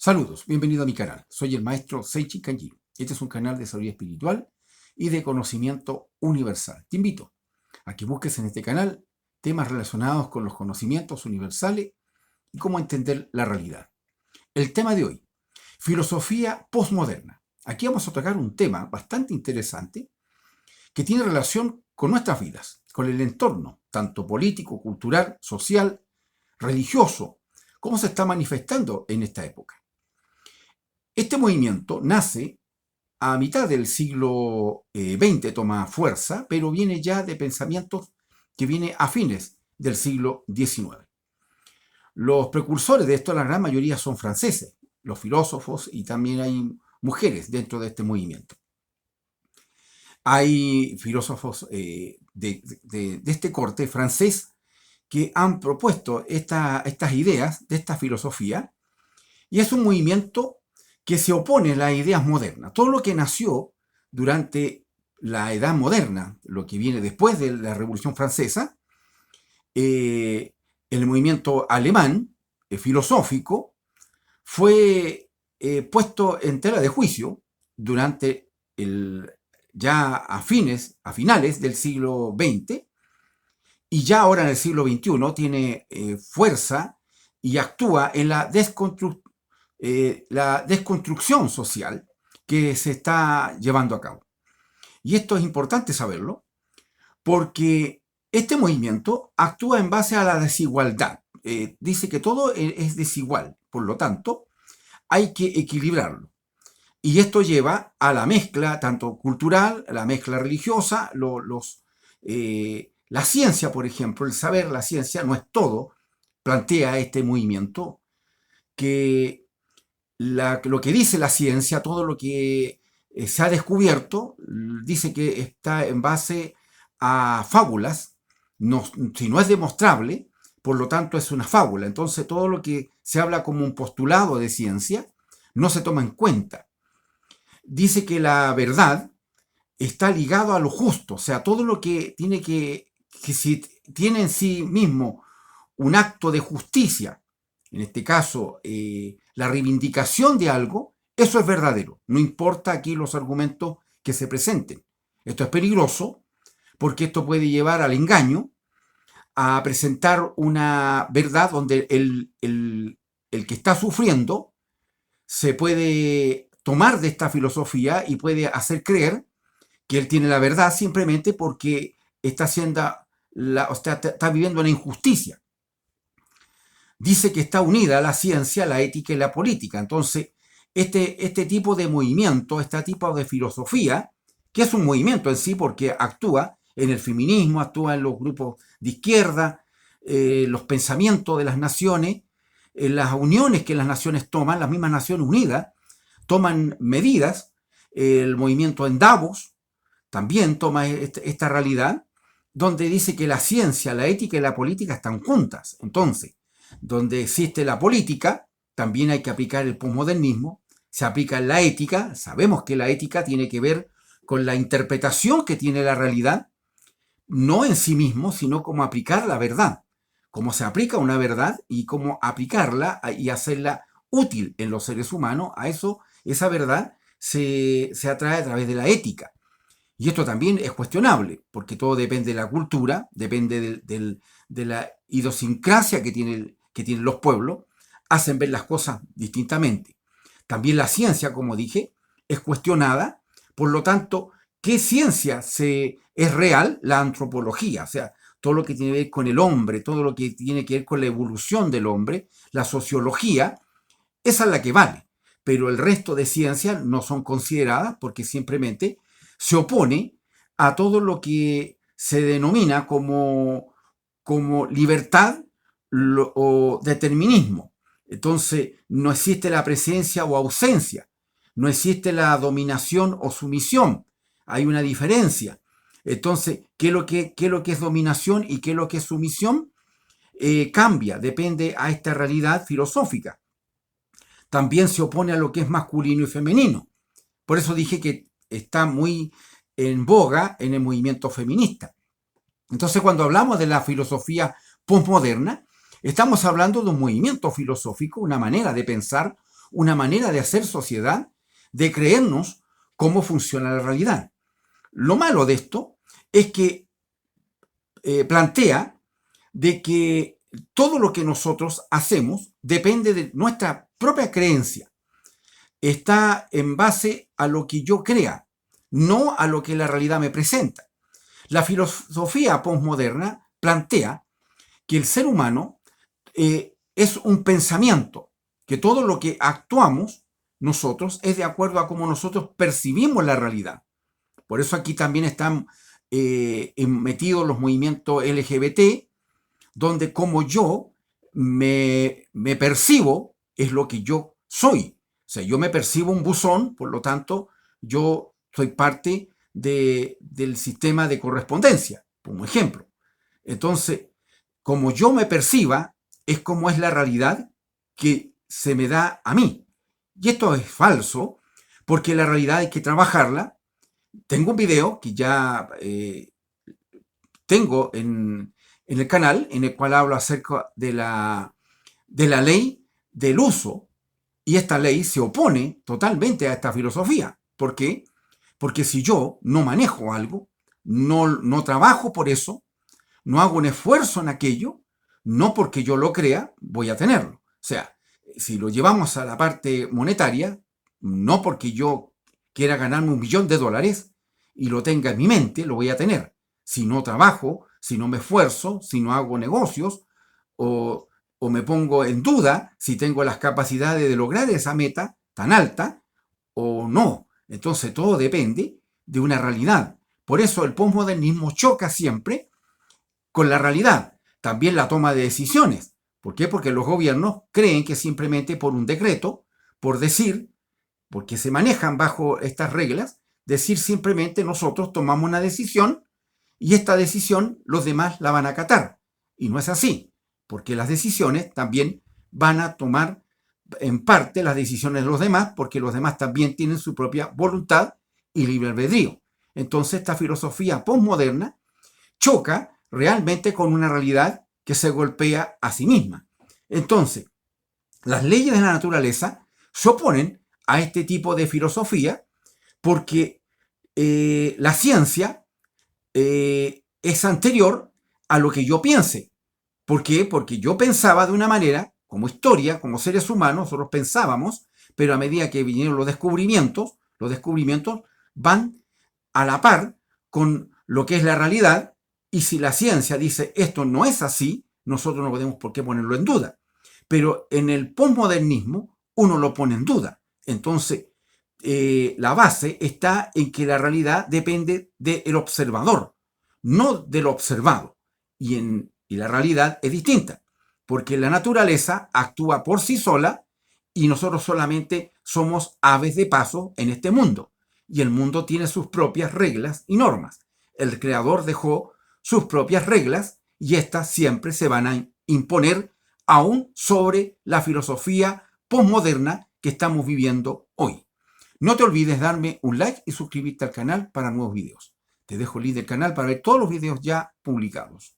Saludos, bienvenido a mi canal. Soy el maestro Seiichi Kanjiro. Este es un canal de sabiduría espiritual y de conocimiento universal. Te invito a que busques en este canal temas relacionados con los conocimientos universales y cómo entender la realidad. El tema de hoy, filosofía postmoderna. Aquí vamos a tocar un tema bastante interesante que tiene relación con nuestras vidas, con el entorno, tanto político, cultural, social, religioso, cómo se está manifestando en esta época. Este movimiento nace a mitad del siglo XX, toma fuerza, pero viene ya de pensamientos que viene a fines del siglo XIX. Los precursores de esto, la gran mayoría son franceses, los filósofos, y también hay mujeres dentro de este movimiento. Hay filósofos de este corte francés que han propuesto estas ideas de esta filosofía, y es un movimiento que se opone a las ideas modernas. Todo lo que nació durante la Edad Moderna, lo que viene después de la Revolución Francesa, el movimiento alemán filosófico fue puesto en tela de juicio durante ya a finales del siglo XX, y ya ahora en el siglo XXI tiene fuerza y actúa en la desconstrucción social que se está llevando a cabo. Y esto es importante saberlo porque este movimiento actúa en base a la desigualdad. Dice que todo es desigual, por lo tanto, hay que equilibrarlo. Y esto lleva a la mezcla tanto cultural, a la mezcla religiosa, la ciencia, por ejemplo, el saber, la ciencia no es todo, plantea este movimiento, que lo que dice la ciencia, todo lo que se ha descubierto, dice que está en base a fábulas. No, si no es demostrable, por lo tanto es una fábula. Entonces todo lo que se habla como un postulado de ciencia no se toma en cuenta. Dice que la verdad está ligado a lo justo, o sea, todo lo que si tiene en sí mismo un acto de justicia, en este caso la reivindicación de algo, eso es verdadero. No importa aquí los argumentos que se presenten. Esto es peligroso porque esto puede llevar al engaño, a presentar una verdad donde el que está sufriendo se puede tomar de esta filosofía y puede hacer creer que él tiene la verdad simplemente porque está haciendo está viviendo una injusticia. Dice que está unida la ciencia, la ética y la política. Entonces, este tipo de movimiento, este tipo de filosofía, que es un movimiento en sí porque actúa en el feminismo, actúa en los grupos de izquierda, los pensamientos de las naciones, las uniones que las naciones toman, las mismas Naciones Unidas, toman medidas, el movimiento en Davos también toma esta realidad, donde dice que la ciencia, la ética y la política están juntas. Entonces, donde existe la política, también hay que aplicar el posmodernismo, se aplica la ética, sabemos que la ética tiene que ver con la interpretación que tiene la realidad, no en sí mismo, sino cómo aplicar la verdad, cómo se aplica una verdad y cómo aplicarla y hacerla útil en los seres humanos. A eso, esa verdad se atrae a través de la ética. Y esto también es cuestionable, porque todo depende de la cultura, depende de la idiosincrasia que tienen los pueblos, hacen ver las cosas distintamente. También la ciencia, como dije, es cuestionada, por lo tanto, ¿qué ciencia es real? La antropología, o sea, todo lo que tiene que ver con el hombre, todo lo que tiene que ver con la evolución del hombre, la sociología, esa es la que vale. Pero el resto de ciencias no son consideradas porque simplemente se opone a todo lo que se denomina como libertad o determinismo. Entonces, no existe la presencia o ausencia, no existe la dominación o sumisión, hay una diferencia. Entonces, qué es lo que es dominación y qué es lo que es sumisión? Cambia, depende a esta realidad filosófica. También se opone a lo que es masculino y femenino. Por eso dije que está muy en boga en el movimiento feminista. Entonces, cuando hablamos de la filosofía postmoderna, estamos hablando de un movimiento filosófico, una manera de pensar, una manera de hacer sociedad, de creernos cómo funciona la realidad. Lo malo de esto es que plantea de que todo lo que nosotros hacemos depende de nuestra propia creencia. Está en base a lo que yo crea, no a lo que la realidad me presenta. La filosofía postmoderna plantea que el ser humano es un pensamiento, que todo lo que actuamos nosotros es de acuerdo a cómo nosotros percibimos la realidad. Por eso aquí también están metidos los movimientos LGBT, donde como yo me percibo es lo que yo soy. O sea, yo me percibo un buzón, por lo tanto, yo soy parte del sistema de correspondencia, como ejemplo. Entonces, como yo me perciba, es como es la realidad que se me da a mí. Y esto es falso, porque la realidad hay que trabajarla. Tengo un video que ya tengo en el canal, en el cual hablo acerca de la ley del uso, y esta ley se opone totalmente a esta filosofía. ¿Por qué? Porque si yo no manejo algo, no trabajo por eso, no hago un esfuerzo en aquello, no porque yo lo crea, voy a tenerlo. O sea, si lo llevamos a la parte monetaria, no porque yo quiera ganarme $1.000.000 y lo tenga en mi mente, lo voy a tener. Si no trabajo, si no me esfuerzo, si no hago negocios o me pongo en duda si tengo las capacidades de lograr esa meta tan alta o no. Entonces todo depende de una realidad. Por eso el posmodernismo choca siempre con la realidad. También la toma de decisiones. ¿Por qué? Porque los gobiernos creen que simplemente por un decreto, por decir, porque se manejan bajo estas reglas, decir simplemente nosotros tomamos una decisión y esta decisión los demás la van a acatar. Y no es así, porque las decisiones también van a tomar en parte las decisiones de los demás, porque los demás también tienen su propia voluntad y libre albedrío. Entonces esta filosofía postmoderna choca realmente con una realidad que se golpea a sí misma. Entonces, las leyes de la naturaleza se oponen a este tipo de filosofía porque la ciencia es anterior a lo que yo piense. ¿Por qué? Porque yo pensaba de una manera, como historia, como seres humanos, nosotros pensábamos, pero a medida que vinieron los descubrimientos van a la par con lo que es la realidad, y si la ciencia dice esto no es así, nosotros no podemos por qué ponerlo en duda. Pero en el posmodernismo uno lo pone en duda. Entonces, la base está en que la realidad depende del observador, no del observado. Y la realidad es distinta, porque la naturaleza actúa por sí sola y nosotros solamente somos aves de paso en este mundo. Y el mundo tiene sus propias reglas y normas. El creador dejó sus propias reglas y éstas siempre se van a imponer aún sobre la filosofía posmoderna que estamos viviendo hoy. No te olvides darme un like y suscribirte al canal para nuevos videos. Te dejo el link del canal para ver todos los videos ya publicados.